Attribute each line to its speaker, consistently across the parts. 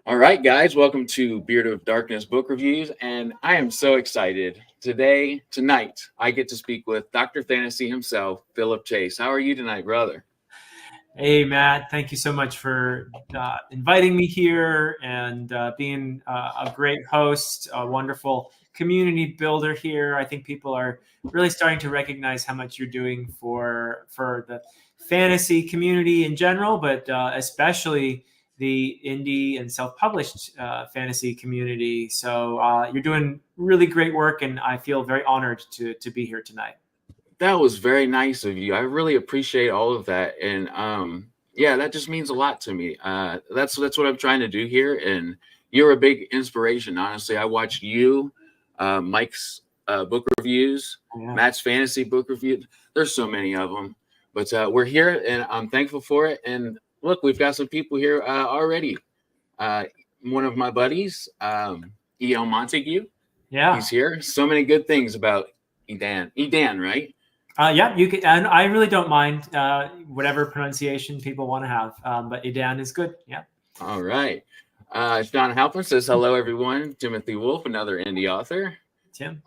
Speaker 1: All right, guys, welcome to Beard of Darkness book reviews, and I am so excited. Tonight, I get to speak with Dr. Fantasy himself, Philip Chase. How are you tonight, brother?
Speaker 2: Hey, Matt, thank you so much for inviting me here and being a great host, a wonderful community builder here. I think people are really starting to recognize how much you're doing for the fantasy community in general, but especially the indie and self-published fantasy community. So you're doing really great work, and I feel very honored to be here tonight.
Speaker 1: That was very nice of you. I really appreciate all of that, and yeah, that just means a lot to me. That's what I'm trying to do here, and you're a big inspiration. Honestly, I watched you, Mike's book reviews,
Speaker 2: Yeah.
Speaker 1: Matt's fantasy book reviews. There's so many of them, but we're here, and I'm thankful for it. And look, we've got some people here already. Uh, One of my buddies, E.L. Montague,
Speaker 2: Yeah.
Speaker 1: he's here. So many good things about Edan. Edan, right?
Speaker 2: Yeah, you can, and I really don't mind whatever pronunciation people want to have, but Edan is good. Yeah.
Speaker 1: All right. John Halpin says hello, everyone. Timothy Wolf, another indie author.
Speaker 2: Tim.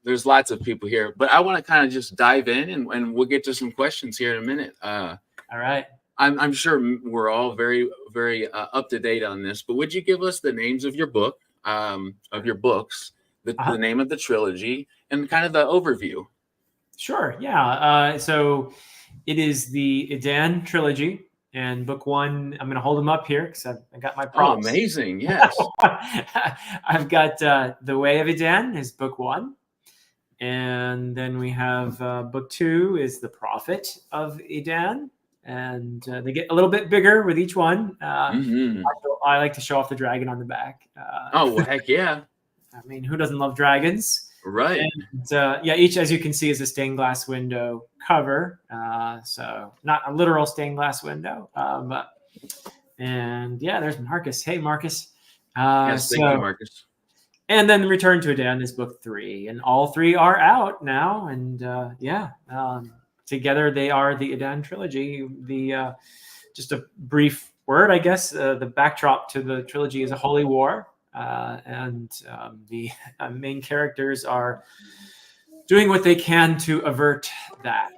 Speaker 1: There's lots of people here, but I want to kind of just dive in, and we'll get to some questions here in a minute.
Speaker 2: All right.
Speaker 1: I'm sure we're all very, very up to date on this, but would you give us the names of your books, the name of the trilogy, and kind of the overview?
Speaker 2: Sure. Yeah. So it is the Edan Trilogy, and book one. I'm going to hold them up here because I got my props.
Speaker 1: Oh, amazing! Yes.
Speaker 2: I've got The Way of Edan is book one, and then we have book two is The Prophet of Edan, and they get a little bit bigger with each one. I like to show off the dragon on the back.
Speaker 1: Oh, well, heck yeah!
Speaker 2: I mean, who doesn't love dragons?
Speaker 1: Right.
Speaker 2: And, yeah, each, as you can see, is a stained glass window cover. So not a literal stained glass window. And yeah, there's Marcus. Hey, Marcus.
Speaker 1: Yes, thank you, Marcus.
Speaker 2: And then Return to Edan is book three. And all three are out now. And together they are the Edan Trilogy. Just a brief word, I guess. The backdrop to the trilogy is a holy war. The main characters are doing what they can to avert that.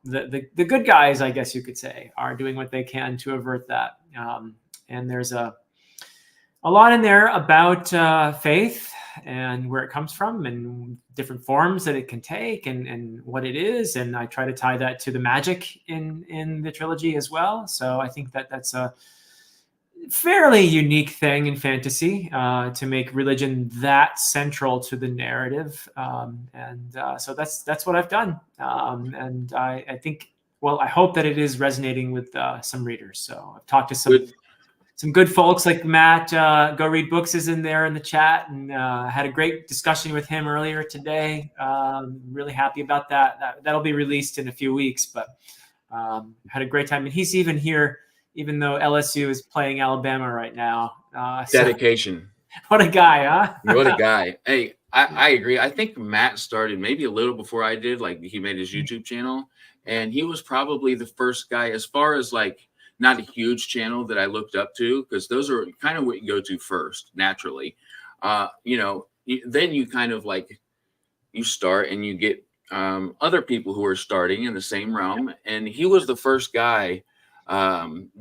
Speaker 2: The good guys, I guess you could say, are doing what they can to avert that. And there's a lot in there about faith and where it comes from and different forms that it can take and what it is. And I try to tie that to the magic in the trilogy as well. So I think that's a fairly unique thing in fantasy to make religion that central to the narrative, so that's what I've done, and I think, well, I hope that it is resonating with some readers. So I've talked to some good folks like Matt. Go Read Books is in there in the chat, and had a great discussion with him earlier today. Really happy about that. That'll be released in a few weeks, but had a great time, and he's even here. Even though LSU is playing Alabama right now.
Speaker 1: Dedication.
Speaker 2: What a guy, huh?
Speaker 1: What a guy. Hey, I agree. I think Matt started maybe a little before I did. Like, he made his YouTube channel, and he was probably the first guy, as far as like not a huge channel that I looked up to, because those are kind of what you go to first, naturally. Then you kind of like, you start and you get other people who are starting in the same realm. And he was the first guy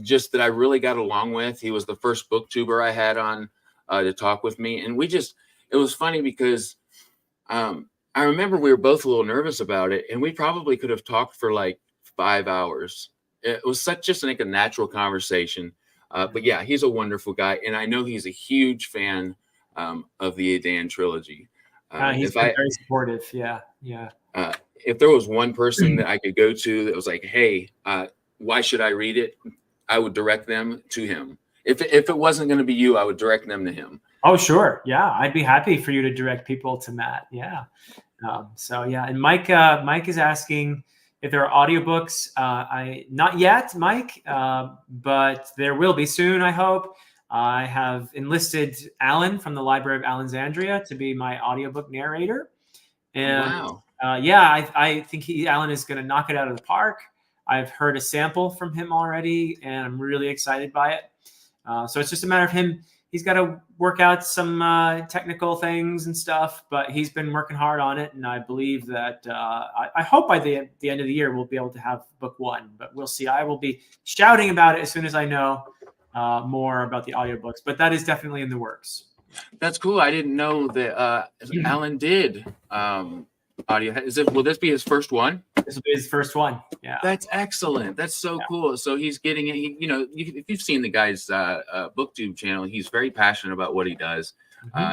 Speaker 1: just that I really got along with. He was the first booktuber I had on to talk with me. And it was funny because I remember we were both a little nervous about it, and we probably could have talked for like 5 hours. It was just like a natural conversation. But yeah, he's a wonderful guy. And I know he's a huge fan of the Edan Trilogy.
Speaker 2: He's been very supportive. Yeah.
Speaker 1: If there was one person that I could go to that was like, hey, why should I read it? I would direct them to him. If it wasn't going to be you, I would direct them to him.
Speaker 2: Oh, sure. Yeah. I'd be happy for you to direct people to Matt. Yeah. And Mike is asking if there are audiobooks. Not yet, Mike, but there will be soon, I hope. I have enlisted Alan from the Library of Alexandria to be my audiobook narrator. And
Speaker 1: wow.
Speaker 2: I think Alan is going to knock it out of the park. I've heard a sample from him already, and I'm really excited by it. So it's just a matter of him. He's got to work out some technical things and stuff, but he's been working hard on it. And I believe that I hope by the end of the year, we'll be able to have book 1, but we'll see. I will be shouting about it as soon as I know more about the audiobooks, but that is definitely in the works.
Speaker 1: That's cool. I didn't know that Alan did audio. Will this be his first one?
Speaker 2: This will be his first one. Yeah.
Speaker 1: That's excellent. That's so cool. So he's getting it. If you've seen the guy's Booktube channel, he's very passionate about what he does.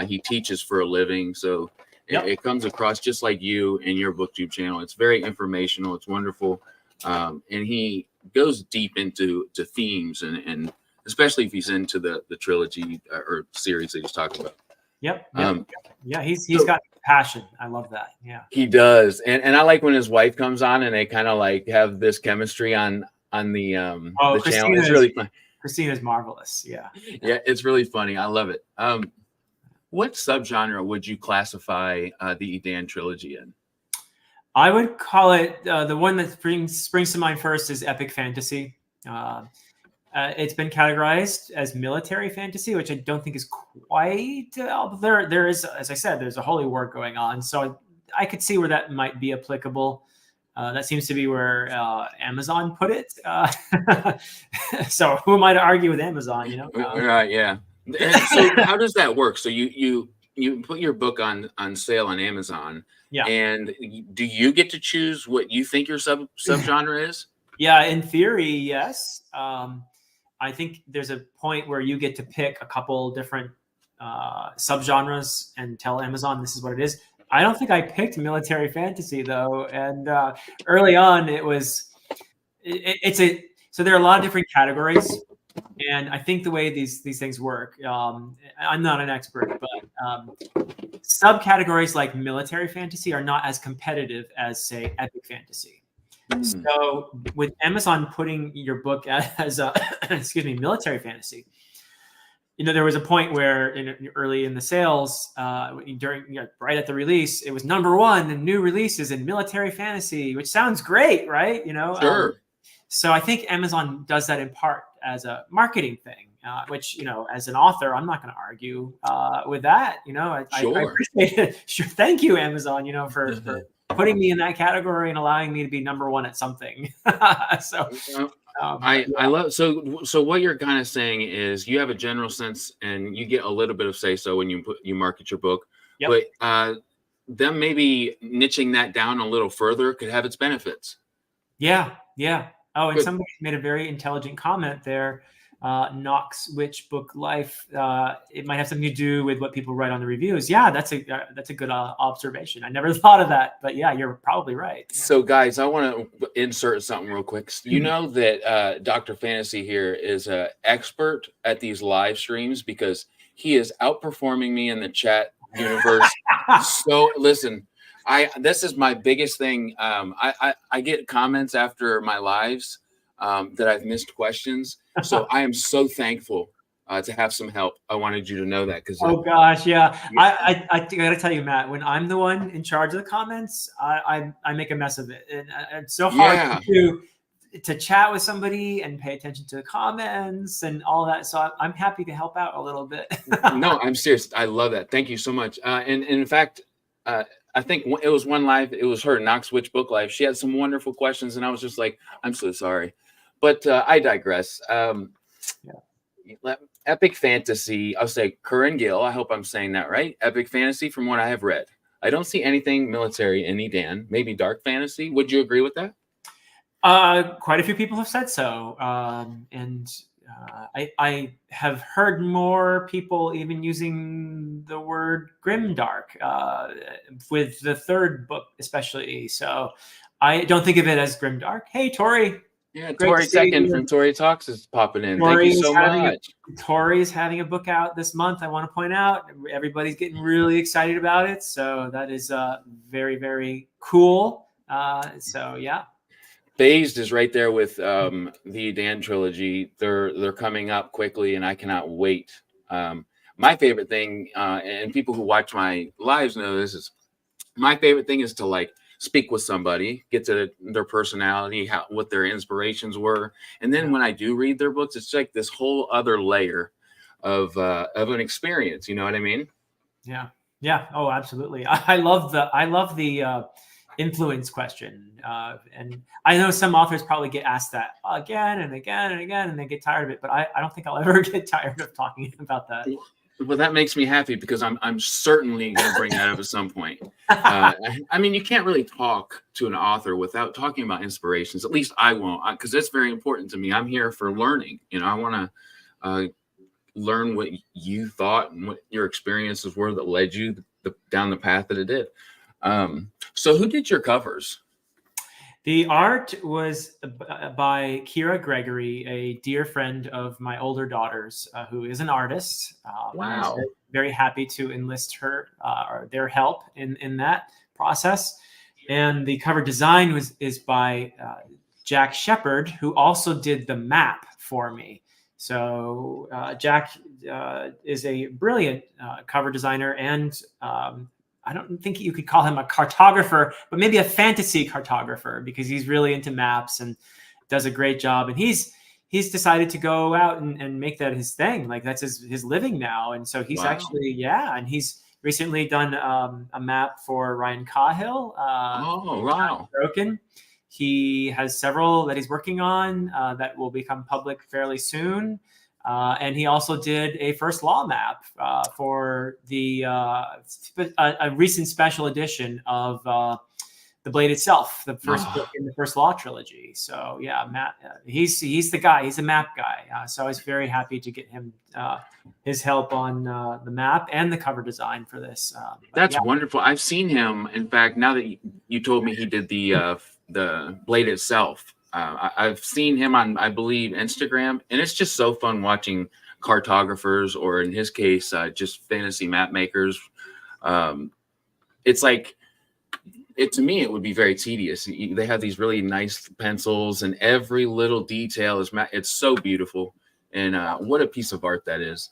Speaker 1: He teaches for a living. So it comes across just like you and your Booktube channel. It's very informational. It's wonderful. And he goes deep into themes and especially if he's into the trilogy or series that he's talking about.
Speaker 2: Yeah, he's got passion. I love that. Yeah,
Speaker 1: he does. And I like when his wife comes on and they kind of like have this chemistry on the channel. It's really fun.
Speaker 2: Christina's marvelous. Yeah,
Speaker 1: it's really funny. I love it. What subgenre would you classify the Edan Trilogy in?
Speaker 2: I would call it the one that springs to mind first is epic fantasy. It's been categorized as military fantasy, which I don't think is quite. There is, as I said, there's a holy war going on, so I could see where that might be applicable. That seems to be where Amazon put it. So who am I to argue with Amazon?
Speaker 1: Right? Yeah. So how does that work? So you put your book on sale on Amazon.
Speaker 2: Yeah.
Speaker 1: And do you get to choose what you think your subgenre is?
Speaker 2: Yeah, in theory, yes. I think there's a point where you get to pick a couple different subgenres and tell Amazon this is what it is. I don't think I picked military fantasy though, and early on so there are a lot of different categories, and I think the way these things work, I'm not an expert, but subcategories like military fantasy are not as competitive as say epic fantasy. So with Amazon putting your book as a military fantasy, there was a point where early in the sales, right at the release, it was #1 in new releases in military fantasy, which sounds great, right?
Speaker 1: Sure.
Speaker 2: So I think Amazon does that in part as a marketing thing, which as an author, I'm not going to argue with that. I appreciate it. Sure, thank you, Amazon. For putting me in that category and allowing me to be #1 at something. So
Speaker 1: I love so what you're kind of saying is you have a general sense and you get a little bit of say so when you market your book. But them maybe niching that down a little further could have its benefits.
Speaker 2: Yeah. Oh, and somebody made a very intelligent comment there. Knox Witch Book Life. It might have something to do with what people write on the reviews. Yeah, that's a good observation. I never thought of that, but yeah, you're probably right. Yeah.
Speaker 1: So, guys, I want to insert something real quick. You know that Dr. Fantasy here is an expert at these live streams because he is outperforming me in the chat universe. So, listen. This is my biggest thing. I get comments after my lives that I've missed questions. So I am so thankful to have some help. I wanted you to know that because
Speaker 2: oh gosh, yeah. I gotta tell you, Matt, when I'm the one in charge of the comments, I make a mess of it, and it's so hard to chat with somebody and pay attention to the comments and all that. So I'm happy to help out a little bit.
Speaker 1: No, I'm serious. I love that. Thank you so much. And in fact, I think it was one live. It was her Knox Witch Book Live. She had some wonderful questions, and I was just like, I'm so sorry. But I digress. Epic fantasy, I'll say Curran Gill. I hope I'm saying that right. Epic fantasy from what I have read. I don't see anything military in Edan. Maybe dark fantasy. Would you agree with that?
Speaker 2: Quite a few people have said so. And I have heard more people even using the word grimdark with the third book especially. So I don't think of it as grimdark. Hey, Tori.
Speaker 1: Yeah, Tori Second from Tori Talks is popping in. Thank you so much.
Speaker 2: Tori is having a book out this month. I want to point out everybody's getting really excited about it. So that is very, very cool. So yeah.
Speaker 1: Phased is right there with the Edan Trilogy. They're coming up quickly, and I cannot wait. My favorite thing, and people who watch my lives know this, is my favorite thing is to like speak with somebody, get to their personality, what their inspirations were. And then when I do read their books, it's like this whole other layer of an experience. You know what I mean?
Speaker 2: Yeah. Yeah. Oh, absolutely. I love the influence question. And I know some authors probably get asked that again and again and again, and they get tired of it, but I don't think I'll ever get tired of talking about that.
Speaker 1: Well, that makes me happy because I'm certainly going to bring that up at some point. I mean, you can't really talk to an author without talking about inspirations. At least I won't, because that's very important to me. I'm here for learning. You know, I want to learn what you thought and what your experiences were that led you down the path that it did. So who did your covers?
Speaker 2: The art was by Kira Gregory, a dear friend of my older daughter's, who is an artist.
Speaker 1: Wow.
Speaker 2: I was very happy to enlist her or their help in that process. And the cover design is by Jack Shepard, who also did the map for me. So Jack is a brilliant cover designer, and I don't think you could call him a cartographer, but maybe a fantasy cartographer, because he's really into maps and does a great job. And he's decided to go out and make that his thing. Like that's his living now. And so he's actually, and he's recently done a map for Ryan Cahill.
Speaker 1: Oh, wow.
Speaker 2: Broken. He has several that he's working on that will become public fairly soon. And he also did a First Law map for a recent special edition of The Blade itself, the first book in the First Law trilogy. So yeah, Matt, he's the guy. He's a map guy. So I was very happy to get him his help on the map and the cover design for this.
Speaker 1: That's wonderful. I've seen him. In fact, now that you told me he did the Blade itself. I've seen him on, I believe, Instagram, and it's just so fun watching cartographers, or in his case, just fantasy map makers. It's like, to me, it would be very tedious. They have these really nice pencils, and every little detail it's so beautiful. And what a piece of art that is.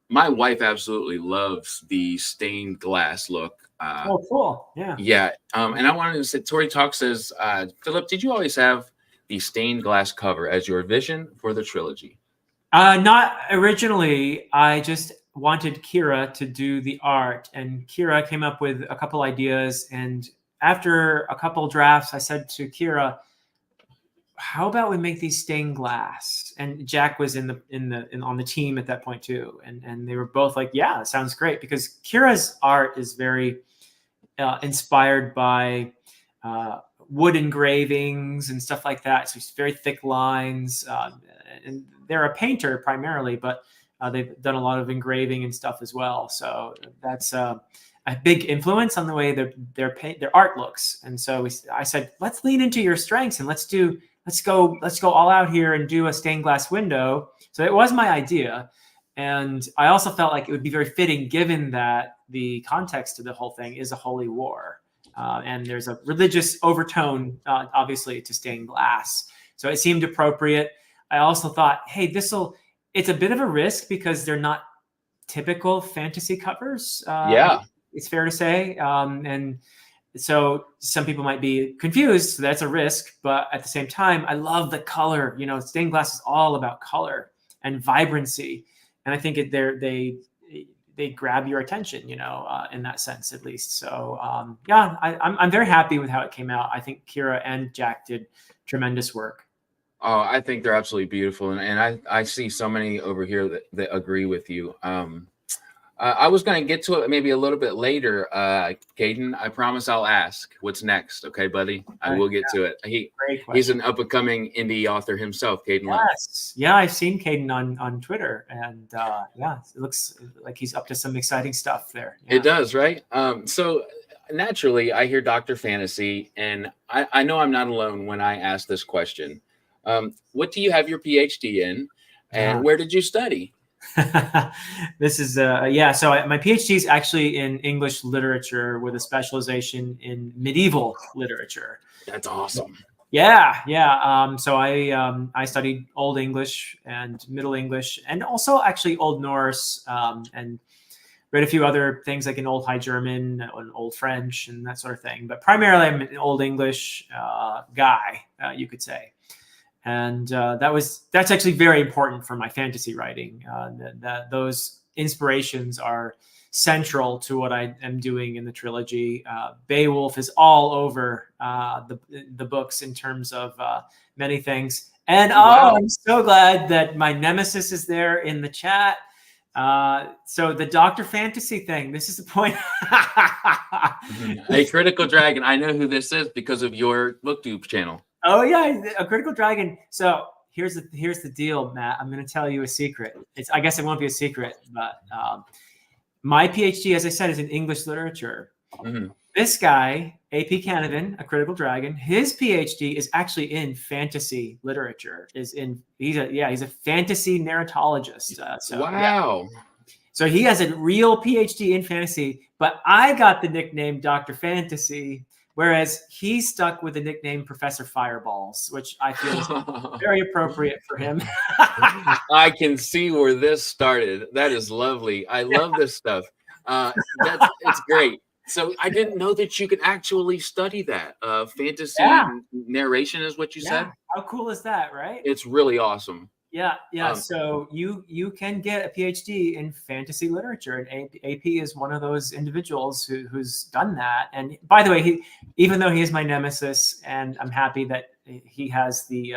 Speaker 1: My wife absolutely loves the stained glass look.
Speaker 2: Oh, cool. Yeah.
Speaker 1: Yeah. And I wanted to say, Tori Talk says, Philip, did you always have the stained glass cover as your vision for the trilogy?
Speaker 2: Not originally. I just wanted Kira to do the art, and Kira came up with a couple ideas. And after a couple drafts, I said to Kira, how about we make these stained glass? And Jack was on the team at that point too, and they were both like, yeah, it sounds great, because Kira's art is very inspired by wood engravings and stuff like that. So it's very thick lines, and they're a painter primarily, but they've done a lot of engraving and stuff as well. So that's a big influence on the way their art looks. And so I said, let's lean into your strengths and let's go all out here and do a stained glass window. So it was my idea. And I also felt like it would be very fitting, given that the context of the whole thing is a holy war. And there's a religious overtone, obviously, to stained glass. So it seemed appropriate. I also thought, hey, it's a bit of a risk because they're not typical fantasy covers. It's fair to say. And so some people might be confused. So that's a risk. But at the same time, I love the color. You know, stained glass is all about color and vibrancy. And I think they grab your attention, you know, in that sense, at least. So I'm very happy with how it came out. I think Kira and Jack did tremendous work.
Speaker 1: Oh, I think they're absolutely beautiful. And I see so many over here that agree with you. I was going to get to it maybe a little bit later, Caden. I promise I'll ask what's next. Okay, buddy? I will get to it. He's an up-and-coming indie author himself, Caden.
Speaker 2: Yes. Yeah, I've seen Caden on Twitter. And it looks like he's up to some exciting stuff there. Yeah.
Speaker 1: It does, right? So naturally, I hear Dr. Fantasy, and I know I'm not alone when I ask this question. What do you have your PhD in, and where did you study?
Speaker 2: This is so my PhD is actually in English literature with a specialization in medieval literature.
Speaker 1: That's awesome.
Speaker 2: Yeah. So I studied Old English and Middle English, and also actually Old Norse, and read a few other things like an Old High German, an Old French, and that sort of thing. But primarily, I'm an Old English guy, you could say. And that's actually very important for my fantasy writing. That those inspirations are central to what I am doing in the trilogy. Beowulf is all over the books in terms of many things. And I'm so glad that my nemesis is there in the chat. So the Dr. Fantasy thing, this is the point.
Speaker 1: A Critical Dragon. I know who this is because of your Booktube channel.
Speaker 2: Oh yeah, a Critical Dragon. So here's the deal, Matt. I'm going to tell you a secret. I guess it won't be a secret, but my PhD, as I said, is in English literature.
Speaker 1: Mm-hmm.
Speaker 2: This guy, AP Canavan, a Critical Dragon, his PhD is actually in fantasy literature. He's a fantasy narratologist.
Speaker 1: Wow.
Speaker 2: Yeah. So he has a real PhD in fantasy, but I got the nickname Dr. Fantasy, whereas he stuck with the nickname Professor Fireballs, which I feel is very appropriate for him.
Speaker 1: I can see where this started. That is lovely. I love this stuff. It's great. So I didn't know that you could actually study that. Fantasy narration is what you said?
Speaker 2: How cool is that, right?
Speaker 1: It's really awesome.
Speaker 2: Yeah. So you can get a PhD in fantasy literature, and AP is one of those individuals who's done that. And by the way, even though he is my nemesis, and I'm happy that he has the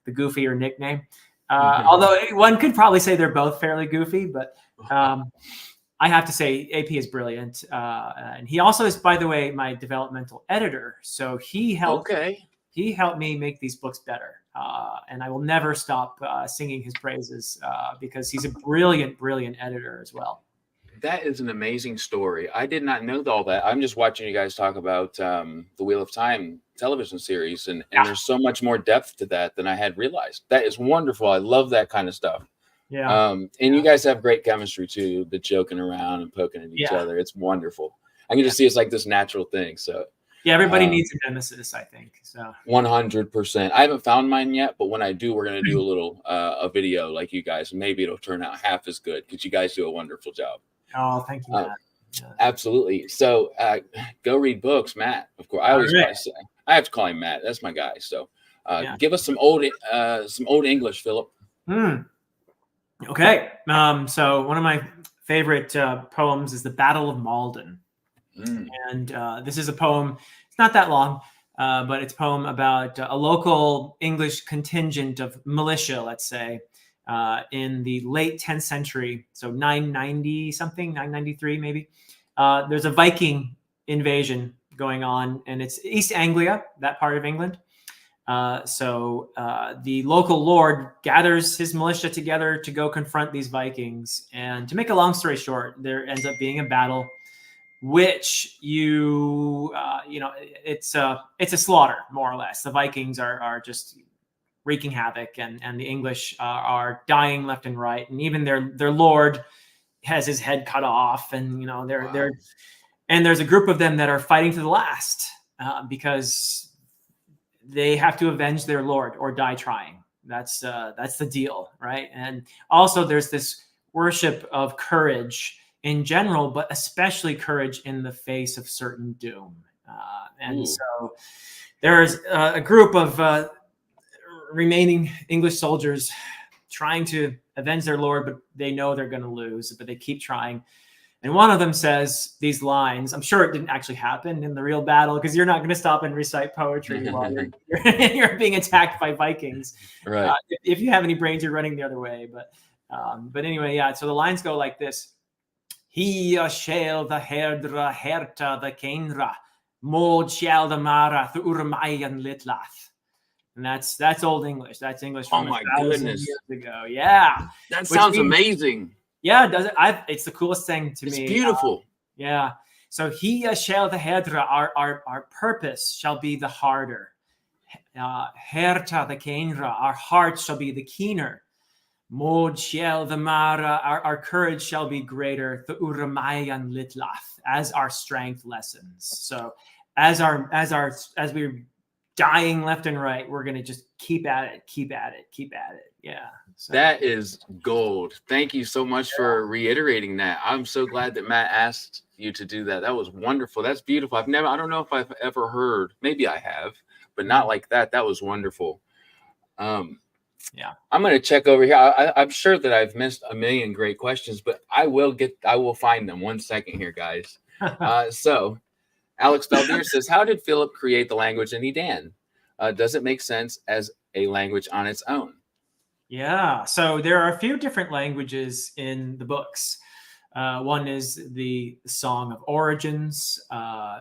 Speaker 2: goofier nickname, although one could probably say they're both fairly goofy, but I have to say AP is brilliant, and he also is, by the way, my developmental editor. So he helped me make these books better. And I will never stop singing his praises because he's a brilliant, brilliant editor as well.
Speaker 1: That is an amazing story. I did not know all that. I'm just watching you guys talk about the Wheel of Time television series, and there's so much more depth to that than I had realized. That is wonderful. I love that kind of stuff.
Speaker 2: Yeah.
Speaker 1: And you guys have great chemistry too, the joking around and poking at each other. It's wonderful. I can just see it's like this natural thing. So
Speaker 2: yeah, everybody needs a nemesis, I think. So
Speaker 1: 100%. I haven't found mine yet, but when I do, we're going to do a little a video like you guys. Maybe it'll turn out half as good because you guys do a wonderful job.
Speaker 2: Oh, thank you, Matt.
Speaker 1: Absolutely. So go read books, Matt. Of course, I have to call him Matt. That's my guy. So give us some old English, Philip.
Speaker 2: Okay. So one of my favorite poems is The Battle of Malden. And this is a poem. It's not that long, but it's a poem about a local English contingent of militia, let's say, in the late 10th century. So 990 something, 993 maybe. There's a Viking invasion going on, and it's East Anglia, that part of England. So the local lord gathers his militia together to go confront these Vikings. And to make a long story short, there ends up being a battle, which it's a slaughter, more or less. The Vikings are just wreaking havoc, and the English are dying left and right, and even their lord has his head cut off, and and there's a group of them that are fighting to the last because they have to avenge their lord or die trying. That's the deal, right? And also there's this worship of courage in general, but especially courage in the face of certain doom. So there's a group of remaining English soldiers trying to avenge their lord, but they know they're going to lose, but they keep trying. And one of them says these lines. I'm sure it didn't actually happen in the real battle, because you're not going to stop and recite poetry while you're being attacked by Vikings.
Speaker 1: Right.
Speaker 2: If you have any brains, you're running the other way. But anyway, yeah. So the lines go like this: He shall the herdra herta the kenra, mod shall the mara the urmayan litlath. And that's Old English. That's English from 1,000 years ago. Yeah.
Speaker 1: That sounds amazing.
Speaker 2: Yeah, does it? It's the coolest thing to me.
Speaker 1: It's beautiful.
Speaker 2: Yeah. So he shall the hedra, our purpose shall be the harder. Herta the kenra, our heart shall be the keener. Mod shall the mara, our courage shall be greater. The uramayan litlath, as our strength lessens. So as we're dying left and right, we're gonna just keep at it. Yeah. So.
Speaker 1: That is gold. Thank you so much for reiterating that. I'm so glad that Matt asked you to do that. That was wonderful. That's beautiful. I don't know if I've ever heard, maybe I have, but not like that. That was wonderful.
Speaker 2: Yeah.
Speaker 1: I'm going to check over here. I'm sure that I've missed a million great questions, but I will find them. 1 second here, guys. So Alex Beldier says, how did Philip create the language in Edan? Does it make sense as a language on its own?
Speaker 2: Yeah, so there are a few different languages in the books. One is the Song of Origins,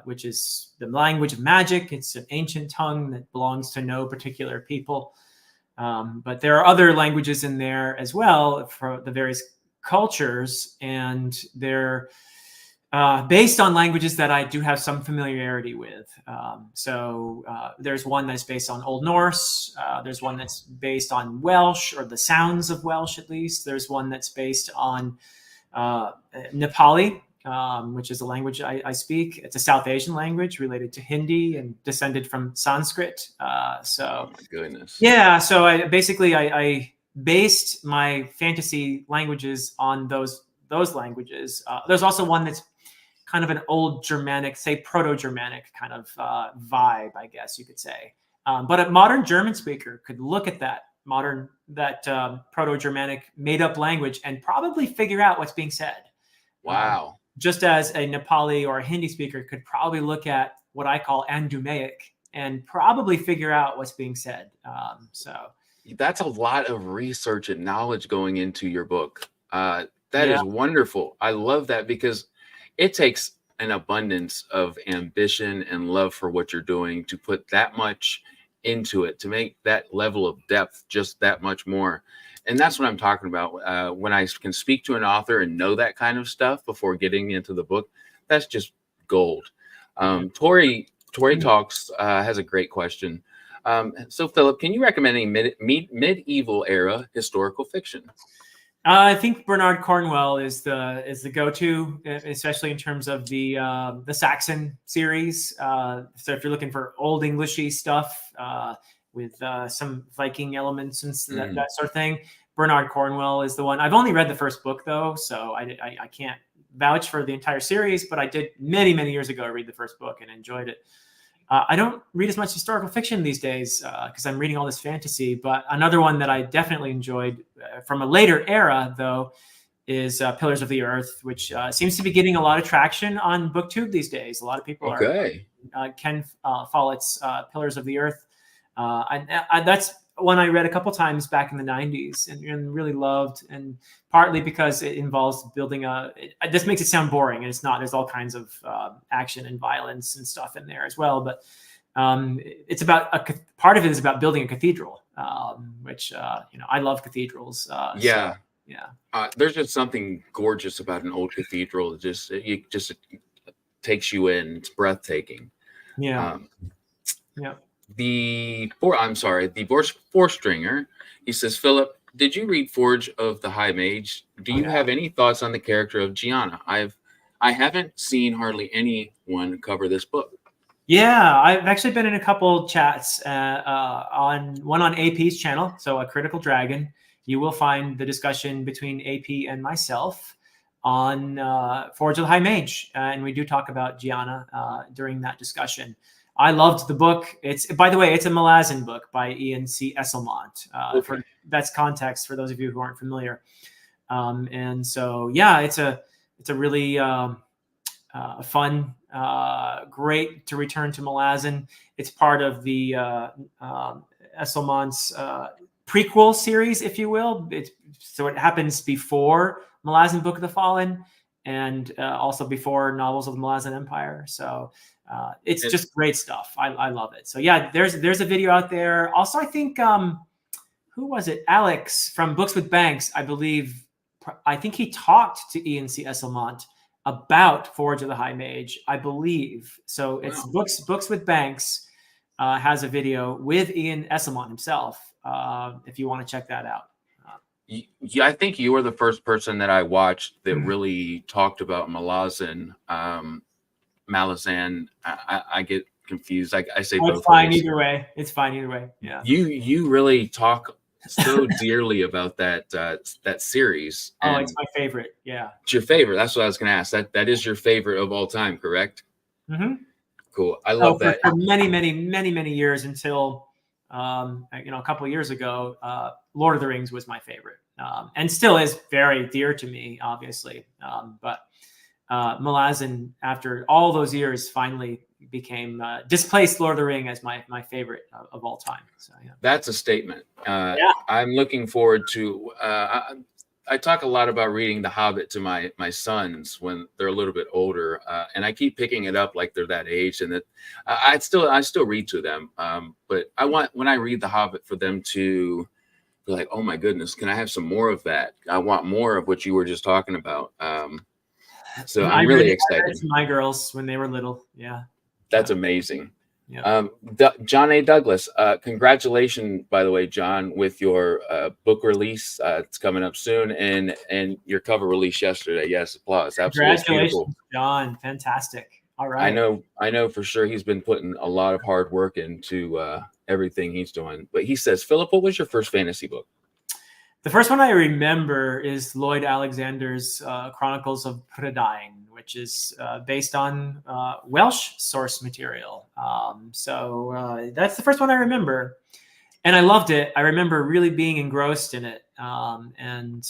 Speaker 2: which is the language of magic. It's an ancient tongue that belongs to no particular people. But there are other languages in there as well for the various cultures, and they're based on languages that I do have some familiarity with. So there's one that's based on Old Norse. There's one that's based on Welsh, or the sounds of Welsh at least. There's one that's based on Nepali, which is a language I speak. It's a South Asian language related to Hindi and descended from Sanskrit.
Speaker 1: Oh my goodness.
Speaker 2: Yeah, so I based my fantasy languages on those languages. There's also one that's kind of an old Germanic, say Proto-Germanic kind of vibe, I guess you could say. But a modern German speaker could look at that Proto-Germanic made-up language and probably figure out what's being said.
Speaker 1: Wow.
Speaker 2: Just as a Nepali or a Hindi speaker could probably look at what I call Andumaic and probably figure out what's being said. So
Speaker 1: that's a lot of research and knowledge going into your book. That is wonderful. I love that, because it takes an abundance of ambition and love for what you're doing to put that much into it, to make that level of depth just that much more. And that's what I'm talking about. When I can speak to an author and know that kind of stuff before getting into the book, that's just gold. Tori Talks has a great question. So Philip, can you recommend any medieval era historical fiction?
Speaker 2: I think Bernard Cornwell is the go-to, especially in terms of the Saxon series. So if you're looking for old Englishy stuff with some Viking elements and that sort of thing, Bernard Cornwell is the one. I've only read the first book though, so I can't vouch for the entire series, but I did many years ago read the first book and enjoyed it. I don't read as much historical fiction these days because I'm reading all this fantasy. But another one that I definitely enjoyed from a later era, though, is Pillars of the Earth, which seems to be getting a lot of traction on BookTube these days. A lot of people are Ken Follett's Pillars of the Earth. That's one I read a couple times back in the 90s and really loved, and partly because it involves building this makes it sound boring, and it's not. There's all kinds of action and violence and stuff in there as well, but it's about part of it is about building a cathedral, which I love cathedrals.
Speaker 1: There's just something gorgeous about an old cathedral. It takes you in. It's breathtaking. The four stringer, he says, Philip, did you read Forge of the High Mage? Do you have any thoughts on the character of Gianna? I haven't seen hardly anyone cover this book.
Speaker 2: Yeah, I've actually been in a couple chats on AP's channel, so A Critical Dragon. You will find the discussion between AP and myself on Forge of the High Mage, and we do talk about Gianna during that discussion. I loved the book. By the way, it's a Malazan book by Ian C. Esselmont. That's context for those of you who aren't familiar. And so, yeah, it's a really fun, great to return to Malazan. It's part of the Esselmont's prequel series, if you will. So it happens before Malazan Book of the Fallen, and also before novels of the Malazan Empire. So it's just great stuff. I love it. So yeah, there's a video out there. Also, I think who was it? Alex from Books with Banks, I believe. I think he talked to Ian C. Esselmont about Forge of the High Mage, I believe. So it's Books with Banks has a video with Ian Esselmont himself. If you want to check that out.
Speaker 1: Yeah, I think you were the first person that I watched that really talked about Malazan. Malazan. I get confused. I say both.
Speaker 2: It's fine either way. It's fine either way. Yeah.
Speaker 1: You really talk so dearly about that series.
Speaker 2: Oh,
Speaker 1: And
Speaker 2: it's my favorite. Yeah.
Speaker 1: it's your favorite. That's what I was going to ask. That is your favorite of all time, correct?
Speaker 2: Mm-hmm.
Speaker 1: Cool. I
Speaker 2: So
Speaker 1: love that.
Speaker 2: for many years until a couple of years ago, Lord of the Rings was my favorite, and still is very dear to me, obviously. But Malazan, after all those years, finally became displaced Lord of the Ring as my favorite of all time. So yeah,
Speaker 1: That's a statement.
Speaker 2: yeah,
Speaker 1: I'm looking forward to. I talk a lot about reading The Hobbit to my sons when they're a little bit older, and I keep picking it up like they're that age, and that I still read to them. But I want, when I read The Hobbit, for them to be like, "Oh my goodness, can I have some more of that? I want more of what you were just talking about." So
Speaker 2: I
Speaker 1: I'm
Speaker 2: read
Speaker 1: really
Speaker 2: it
Speaker 1: excited.
Speaker 2: to my girls when they were little. Yeah,
Speaker 1: That's amazing.
Speaker 2: yeah.
Speaker 1: John A. Douglas, congratulations, by the way, John, with your book release. It's coming up soon, and your cover release yesterday. Yes, applause. Absolutely, it's beautiful.
Speaker 2: Congratulations, John. Fantastic. All
Speaker 1: I
Speaker 2: right.
Speaker 1: know for sure he's been putting a lot of hard work into everything he's doing. But he says, Philip, what was your first fantasy book?
Speaker 2: The first one I remember is Lloyd Alexander's Chronicles of Prydain, which is based on Welsh source material. So that's the first one I remember. And I loved it. I remember really being engrossed in it and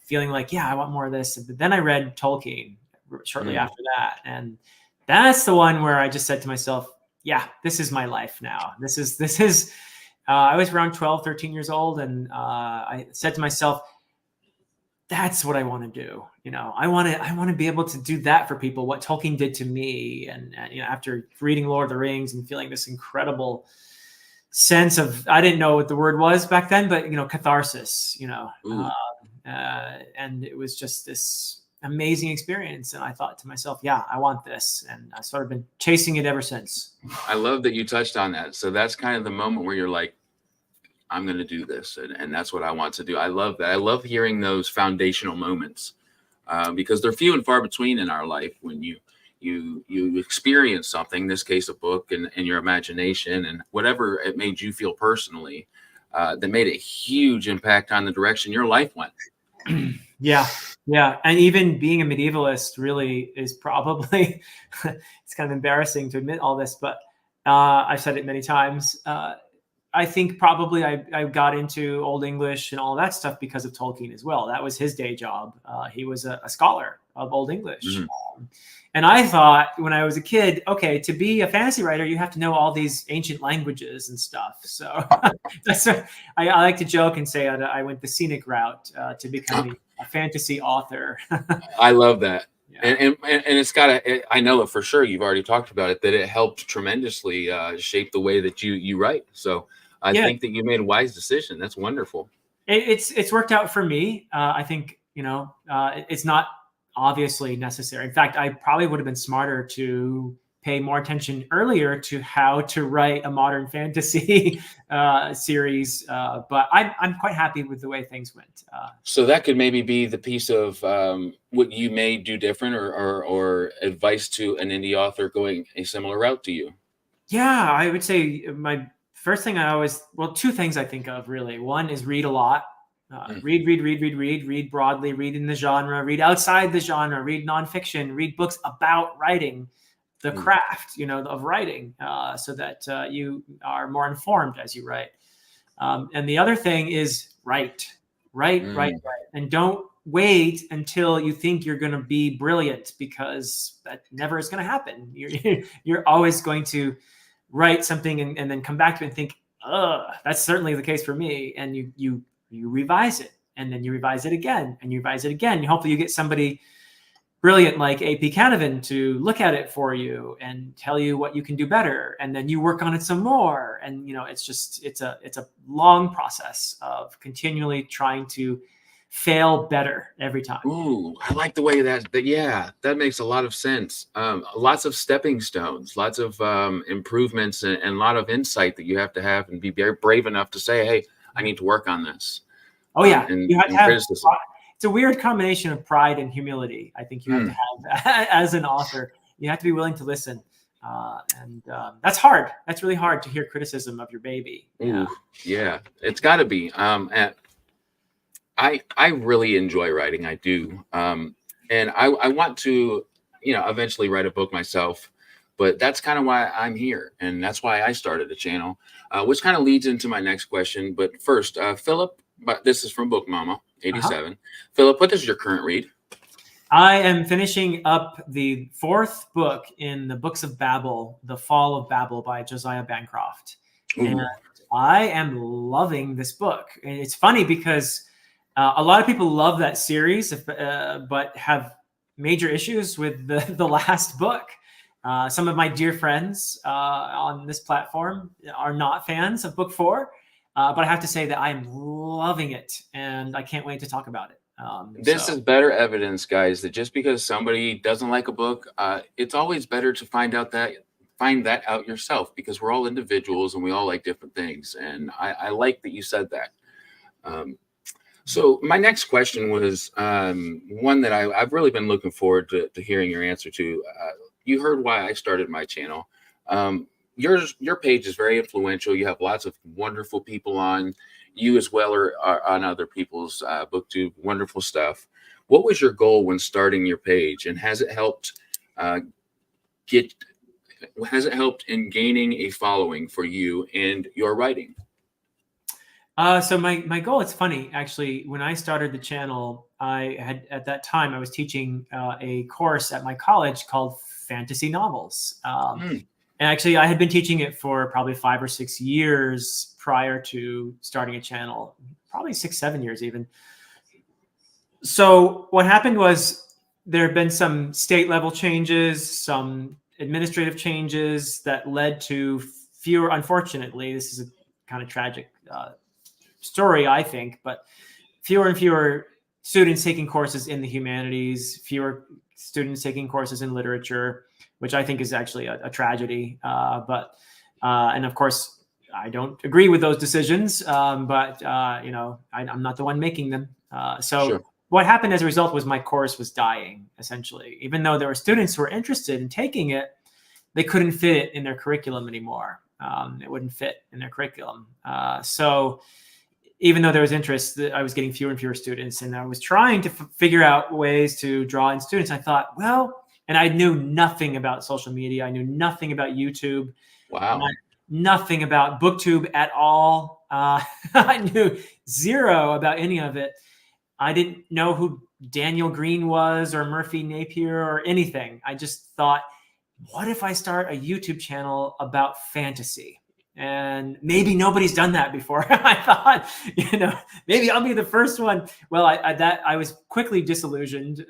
Speaker 2: feeling like, yeah, I want more of this. But then I read Tolkien shortly after that. And that's the one where I just said to myself, yeah, this is my life now. This is I was around 12, 13 years old, and I said to myself, that's what I want to do. I want to be able to do that for people, what Tolkien did to me. And after reading Lord of the Rings and feeling this incredible sense of, I didn't know what the word was back then, but, catharsis, and it was just this amazing experience. And I thought to myself, yeah, I want this. And I've sort of been chasing it ever since.
Speaker 1: I love that you touched on that. So that's kind of the moment where you're like, I'm going to do this. And that's what I want to do. I love that. I love hearing those foundational moments because they're few and far between in our life when you experience something, in this case, a book and your imagination and whatever it made you feel personally, that made a huge impact on the direction your life went.
Speaker 2: Yeah. And even being a medievalist really is probably, it's kind of embarrassing to admit all this, but I've said it many times. I think probably I got into Old English and all that stuff because of Tolkien as well. That was his day job. He was a scholar of Old English. Mm-hmm. And I thought when I was a kid, okay, to be a fantasy writer, you have to know all these ancient languages and stuff. So that's I like to joke and say I went the scenic route to becoming a fantasy author.
Speaker 1: I love that.
Speaker 2: Yeah.
Speaker 1: And it's I know it for sure. You've already talked about it, that it helped tremendously shape the way that you write. So I think that you made a wise decision. That's wonderful.
Speaker 2: It's worked out for me. I think, it's not obviously necessary. In fact, I probably would have been smarter to pay more attention earlier to how to write a modern fantasy series. But I'm quite happy with the way things went.
Speaker 1: So that could maybe be the piece of what you may do different or advice to an indie author going a similar route to you.
Speaker 2: Yeah, I would say my first thing two things I think of really. One is read a lot. Read broadly, read in the genre, read outside the genre, read nonfiction, read books about writing, the craft, of writing, so that you are more informed as you write. And the other thing is write. And don't wait until you think you're going to be brilliant, because that never is going to happen. You're always going to write something and then come back to it and think, that's certainly the case for me. And you revise it, and then you revise it again, and you revise it again. And hopefully you get somebody brilliant like A.P. Canavan to look at it for you and tell you what you can do better. And then you work on it some more. And, it's a long process of continually trying to fail better every time.
Speaker 1: Ooh, I like the way that makes a lot of sense. Lots of stepping stones, lots of improvements, and a lot of insight that you have to have and be very brave enough to say, hey, I need to work on this.
Speaker 2: Oh yeah.
Speaker 1: And
Speaker 2: you have to have
Speaker 1: criticism.
Speaker 2: It's a weird combination of pride and humility. I think you have to have as an author. You have to be willing to listen. And that's hard. That's really hard to hear criticism of your baby.
Speaker 1: Ooh, yeah, it's got to be. And I really enjoy writing. I do. And I want to, eventually write a book myself. But that's kind of why I'm here, and that's why I started a channel, which kind of leads into my next question. But first, Philip, but this is from Book Mama 87. Philip, what is your current read?
Speaker 2: I am finishing up the 4th book in the Books of Babel, The Fall of Babel by Josiah Bancroft. Ooh. And I am loving this book. And it's funny because a lot of people love that series, but have major issues with the last book. Some of my dear friends on this platform are not fans of book 4, but I have to say that I'm loving it, and I can't wait to talk about it.
Speaker 1: This is better evidence, guys, that just because somebody doesn't like a book, it's always better to find that out yourself, because we're all individuals and we all like different things. And I like that you said that. So my next question was one that I've really been looking forward to hearing your answer to. You heard why I started my channel. Your page is very influential. You have lots of wonderful people on. You as well are on other people's Booktube. Wonderful stuff. What was your goal when starting your page, and has it helped in gaining a following for you and your writing?
Speaker 2: So my goal, it's funny, actually, when I started the channel, at that time, I was teaching a course at my college called Fantasy Novels. And actually, I had been teaching it for probably 5 or 6 years prior to starting a channel, probably 6, 7 years even. So what happened was there have been some state level changes, some administrative changes that led to fewer, unfortunately, this is a kind of tragic story, I think, but fewer and fewer students taking courses in the humanities, fewer students taking courses in literature, which I think is actually a tragedy. And of course, I don't agree with those decisions, but I'm not the one making them. Sure. What happened as a result was my course was dying, essentially. Even though there were students who were interested in taking it, they couldn't fit it in their curriculum anymore. It wouldn't fit in their curriculum. So even though there was interest, I was getting fewer and fewer students, and I was trying to figure out ways to draw in students. I thought, well, and I knew nothing about social media. I knew nothing about YouTube.
Speaker 1: Wow.
Speaker 2: Nothing about Booktube at all. I knew zero about any of it. I didn't know who Daniel Green was or Murphy Napier or anything. I just thought, what if I start a YouTube channel about fantasy? And maybe nobody's done that before. I thought, maybe I'll be the first one. Well, I was quickly disillusioned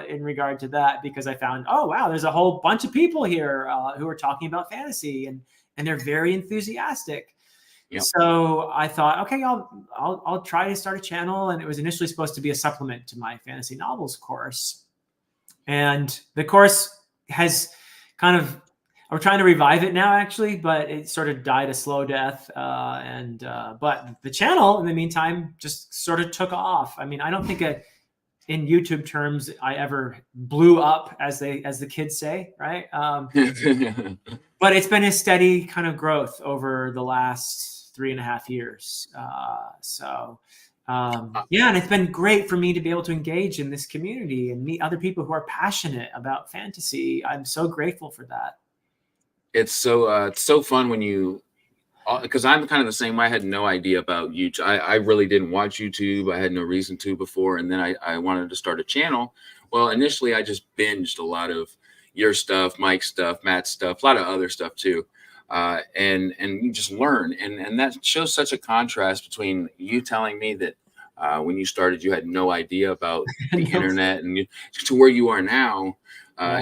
Speaker 2: in regard to that, because I found, oh wow, there's a whole bunch of people here who are talking about fantasy, and they're very enthusiastic. Yep. So I thought, okay, I'll try to start a channel, and it was initially supposed to be a supplement to my fantasy novels course, and the course has kind of. We're trying to revive it now, actually, but it sort of died a slow death. But the channel, in the meantime, just sort of took off. I mean, I don't think in YouTube terms I ever blew up, as the kids say, right? But it's been a steady kind of growth over the last 3.5 years. Yeah, and it's been great for me to be able to engage in this community and meet other people who are passionate about fantasy. I'm so grateful for that.
Speaker 1: It's so fun when you, because I'm kind of the same way. I had no idea about YouTube. I really didn't watch YouTube. I had no reason to before. And then I wanted to start a channel. Well, initially I just binged a lot of your stuff, Mike's stuff, Matt's stuff, a lot of other stuff too. And you just learn. And that shows such a contrast between you telling me that when you started, you had no idea about the internet, and to where you are now.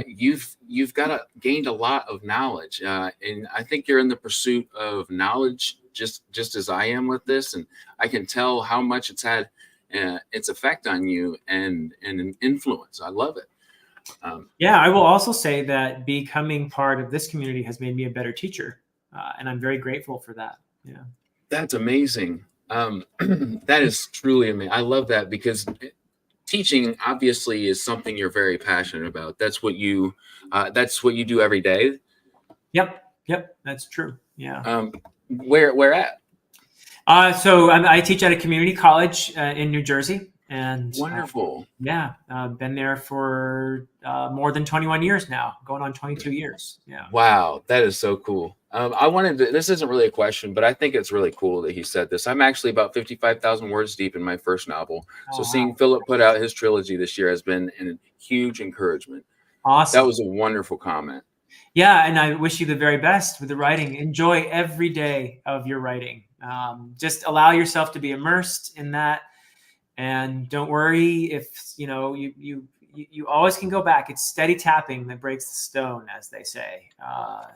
Speaker 1: You've gained a lot of knowledge, and I think you're in the pursuit of knowledge, just as I am with this, and I can tell how much it's had its effect on you and an influence. I love it.
Speaker 2: Yeah, I will also say that becoming part of this community has made me a better teacher, and I'm very grateful for that. Yeah,
Speaker 1: that's amazing. That is truly amazing. I love that, because teaching obviously is something you're very passionate about. That's what you do every day.
Speaker 2: Yep, that's true. Yeah.
Speaker 1: Where at?
Speaker 2: So I teach at a community college in New Jersey, and
Speaker 1: Wonderful.
Speaker 2: yeah, been there for more than 21 years now, going on 22 years. Yeah.
Speaker 1: Wow, that is so cool. I wanted to, this isn't really a question, but I think it's really cool that he said this. I'm actually about 55,000 words deep in my first novel. So
Speaker 2: Oh,
Speaker 1: seeing
Speaker 2: wow.
Speaker 1: Philip put out his trilogy this year has been a huge encouragement. That
Speaker 2: Awesome.
Speaker 1: was a wonderful comment.
Speaker 2: Yeah, and I wish you the very best with the writing. Enjoy every day of your writing. Just allow yourself to be immersed in that, and don't worry if you always can go back. It's steady tapping that breaks the stone, as they say.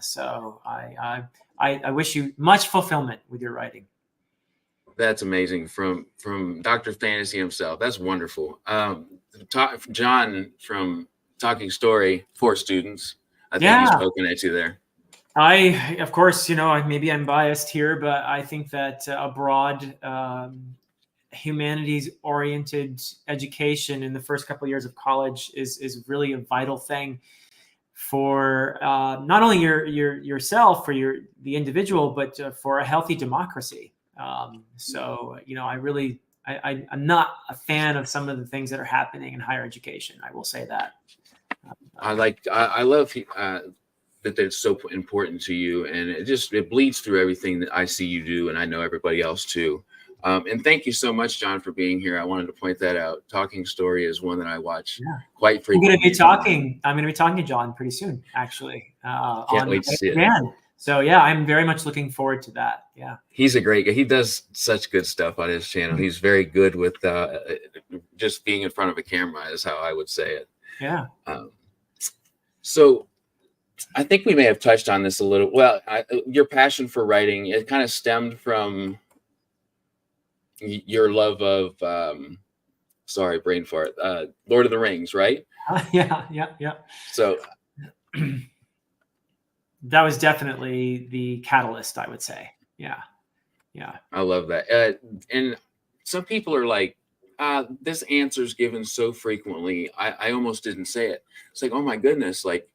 Speaker 2: So I wish you much fulfillment with your writing.
Speaker 1: That's amazing from Dr. Fantasy himself. That's wonderful. John from Talking Story for Students. I think he's poking at you there.
Speaker 2: Of course, maybe I'm biased here, but I think that a broad humanities-oriented education in the first couple of years of college is really a vital thing for not only yourself, for the individual, but for a healthy democracy. So I'm not a fan of some of the things that are happening in higher education. I will say that.
Speaker 1: I love that it's so important to you, and it bleeds through everything that I see you do, and I know everybody else too. And thank you so much, John, for being here. I wanted to point that out. Talking Story is one that I watch quite frequently.
Speaker 2: I'm going to be talking to John pretty soon, actually.
Speaker 1: Can't wait to see it.
Speaker 2: So yeah, I'm very much looking forward to that. Yeah.
Speaker 1: He's a great guy. He does such good stuff on his channel. He's very good with just being in front of a camera, is how I would say it.
Speaker 2: Yeah.
Speaker 1: So I think we may have touched on this a little. Well, your passion for writing, it kind of stemmed from your love of, sorry, brain fart, Lord of the Rings, right?
Speaker 2: Yeah.
Speaker 1: So
Speaker 2: that was definitely the catalyst, I would say. Yeah.
Speaker 1: I love that. And some people are like, this answer's given so frequently, I almost didn't say it. It's like, oh my goodness, like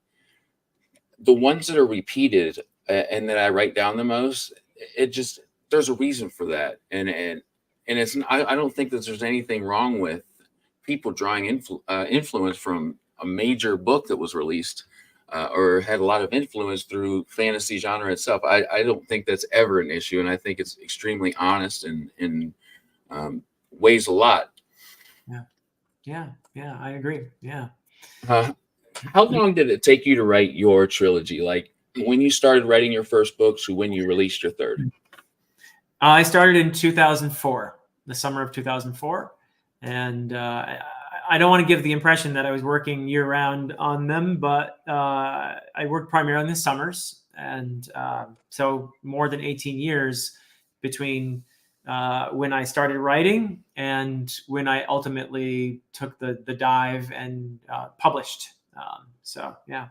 Speaker 1: the ones that are repeated and that I write down the most, there's a reason for that. And it's, I don't think that there's anything wrong with people drawing influence from a major book that was released or had a lot of influence through fantasy genre itself. I don't think that's ever an issue. And I think it's extremely honest and weighs a lot.
Speaker 2: Yeah, I agree. Yeah.
Speaker 1: How long did it take you to write your trilogy? Like when you started writing your first books to when you released your third?
Speaker 2: I started in 2004, the summer of 2004. And I don't want to give the impression that I was working year round on them, but I worked primarily in the summers. And so more than 18 years between when I started writing and when I ultimately took the dive and published. So, yeah.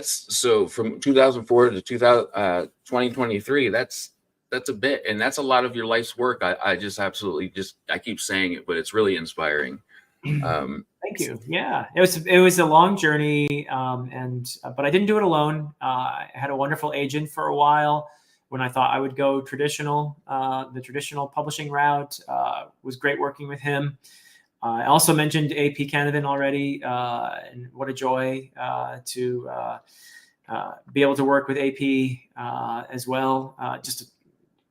Speaker 1: So from 2004 to 2023, that's a bit, and that's a lot of your life's work. I just absolutely I keep saying it, but it's really inspiring.
Speaker 2: Thank you. Yeah, it was a long journey, but I didn't do it alone. I had a wonderful agent for a while when I thought I would go the traditional publishing route. Was great working with him. I also mentioned AP Canavan already, and what a joy to be able to work with AP as well.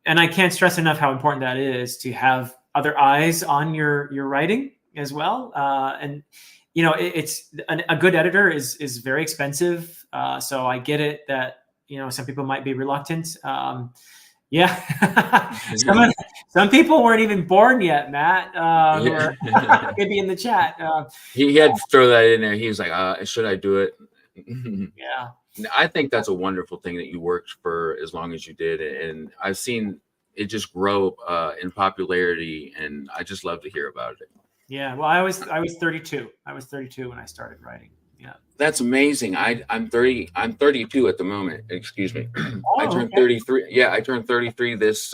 Speaker 2: And I can't stress enough how important that is to have other eyes on your writing as well. And it's a good editor is very expensive. So I get it that some people might be reluctant. Some people weren't even born yet, Matt. Maybe in the chat.
Speaker 1: He had to throw that in there. He was like, "Should I do it?"
Speaker 2: Yeah.
Speaker 1: I think that's a wonderful thing that you worked for as long as you did, and I've seen it just grow in popularity, and I just love to hear about it.
Speaker 2: Yeah. Well, I was 32. I was 32 when I started writing. Yeah.
Speaker 1: That's amazing. I'm 32 at the moment. Excuse me.
Speaker 2: Oh,
Speaker 1: I turned 33. Yeah, I turned 33 this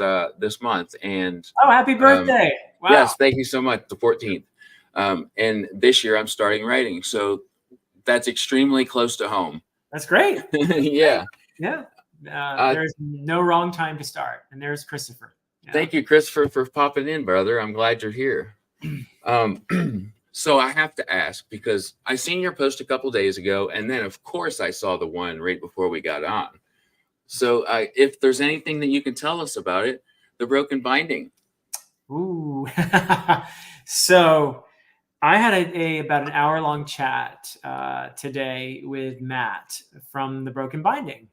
Speaker 1: month. And
Speaker 2: happy birthday! Wow.
Speaker 1: Yes, thank you so much. The 14th. And this year I'm starting writing, so that's extremely close to home.
Speaker 2: That's great.
Speaker 1: Yeah.
Speaker 2: Yeah. There's no wrong time to start. And there's Christopher. Yeah.
Speaker 1: Thank you, Christopher, for popping in, brother. I'm glad you're here. So I have to ask, because I seen your post a couple days ago, and then of course I saw the one right before we got on. So if there's anything that you can tell us about it, The Broken Binding.
Speaker 2: Ooh. So I had about an hour-long chat today with Matt from The Broken Binding.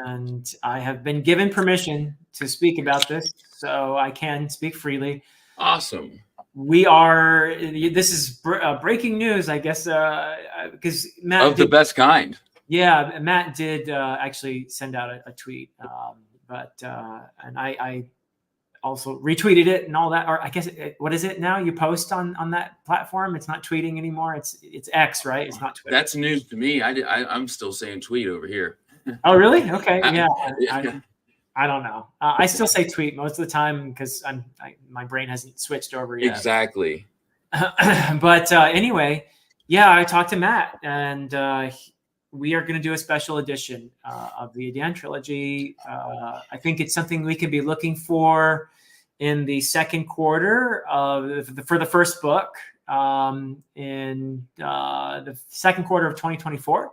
Speaker 2: And I have been given permission to speak about this, so I can speak freely.
Speaker 1: Awesome.
Speaker 2: This is breaking news, I guess, because Matt
Speaker 1: of the best kind.
Speaker 2: Yeah, Matt did actually send out a tweet, and I also retweeted it and all that. Or I guess what is it now? You post on that platform. It's not tweeting anymore. It's X, right? It's not Twitter.
Speaker 1: That's news to me. I'm still saying tweet over here.
Speaker 2: Oh, really? Okay, yeah. I don't know. I still say tweet most of the time because my brain hasn't switched over yet.
Speaker 1: Exactly.
Speaker 2: But anyway, yeah, I talked to Matt, and we are going to do a special edition of the Edan Trilogy. I think it's something we could be looking for in the second quarter for the first book, in the second quarter of 2024,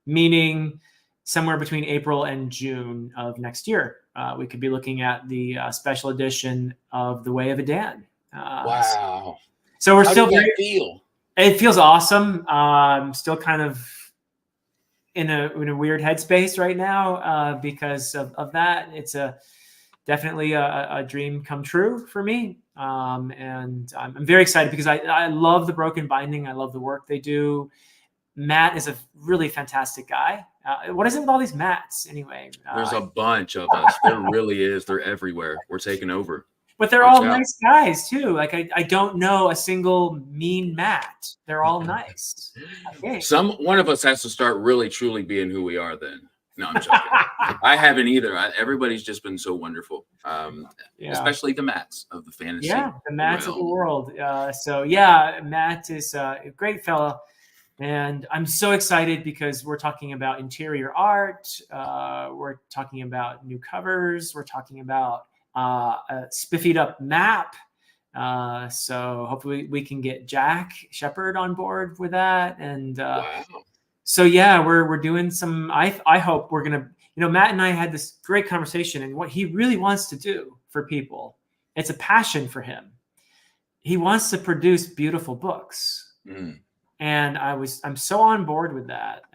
Speaker 2: meaning somewhere between April and June of next year. We could be looking at the special edition of The Way of Edan.
Speaker 1: Wow.
Speaker 2: So we're still
Speaker 1: How does that feel?
Speaker 2: It feels awesome. Still kind of in a weird headspace right now because of that. It's definitely a dream come true for me. And I'm very excited because I love The Broken Binding. I love the work they do. Matt is a really fantastic guy. What is it with all these Matts anyway?
Speaker 1: There's a bunch of us. There really is. They're everywhere. We're taking over.
Speaker 2: But they're all nice guys too. Like I don't know a single mean Matt. They're all nice. Okay.
Speaker 1: One of us has to start really truly being who we are then. No, I'm joking. I haven't either. Everybody's just been so wonderful. Especially the Matts of the fantasy.
Speaker 2: Yeah, the Matts of the world. So yeah, Matt is a great fellow. And I'm so excited because we're talking about interior art. We're talking about new covers. We're talking about a spiffied up map. So hopefully we can get Jack Shepard on board with that. And
Speaker 1: wow.
Speaker 2: So yeah, we're doing some. I hope we're gonna. Matt and I had this great conversation, and what he really wants to do for people, it's a passion for him. He wants to produce beautiful books. And I'm so on board with that.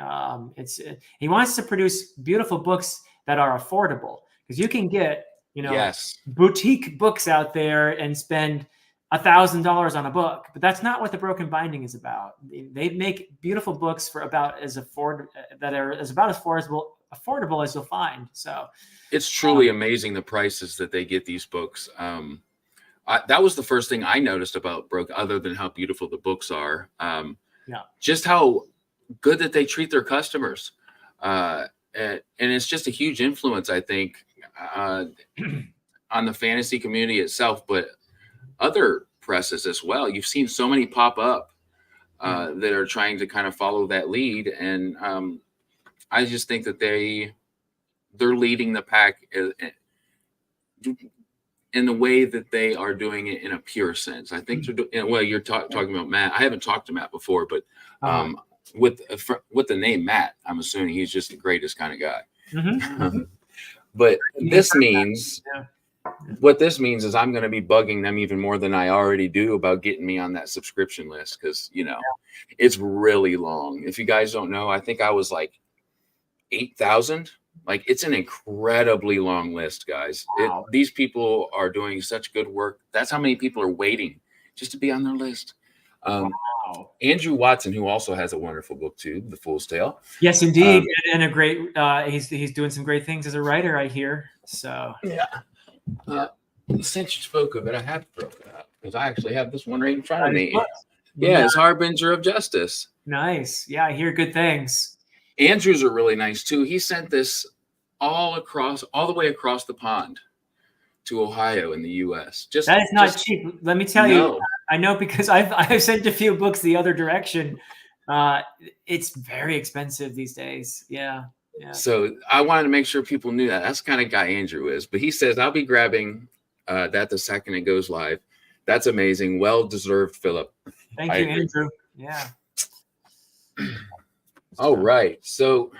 Speaker 2: He wants to produce beautiful books that are affordable, because you can get
Speaker 1: yes,
Speaker 2: boutique books out there and spend $1,000 on a book, but that's not what The Broken Binding is about. They make beautiful books that are about as affordable as you'll find. So
Speaker 1: it's truly amazing the prices that they get these books. That was the first thing I noticed about other than how beautiful the books are. Just how good that they treat their customers. And it's just a huge influence, I think, on the fantasy community itself, but other presses as well. You've seen so many pop up that are trying to kind of follow that lead. And I just think that they're leading the pack in the way that they are doing it in a pure sense. I think you're talking about Matt. I haven't talked to Matt before, but with the name Matt, I'm assuming he's just the greatest kind of guy. But what this means is I'm going to be bugging them even more than I already do about getting me on that subscription list, because it's really long. If you guys don't know, I think I was like 8,000. Like, it's an incredibly long list, guys.
Speaker 2: Wow.
Speaker 1: These people are doing such good work. That's how many people are waiting just to be on their list.
Speaker 2: Wow.
Speaker 1: Andrew Watson, who also has a wonderful Booktube, The Fool's Tale.
Speaker 2: Yes, indeed. And a great, he's doing some great things as a writer, I hear. So
Speaker 1: yeah. Since you spoke of it, I have broken it up because I actually have this one right in front of me. Yeah, it's Harbinger of Justice.
Speaker 2: Nice. Yeah, I hear good things.
Speaker 1: Andrews are really nice too. He sent this all the way across the pond to Ohio in the U.S.
Speaker 2: That is not cheap. Let me tell you. I know, because I've sent a few books the other direction. It's very expensive these days. Yeah. Yeah.
Speaker 1: So I wanted to make sure people knew that. That's the kind of guy Andrew is. But he says, I'll be grabbing that the second it goes live. That's amazing. Well-deserved, Philip.
Speaker 2: Thank
Speaker 1: I
Speaker 2: you,
Speaker 1: agree.
Speaker 2: Andrew. Yeah.
Speaker 1: All right. So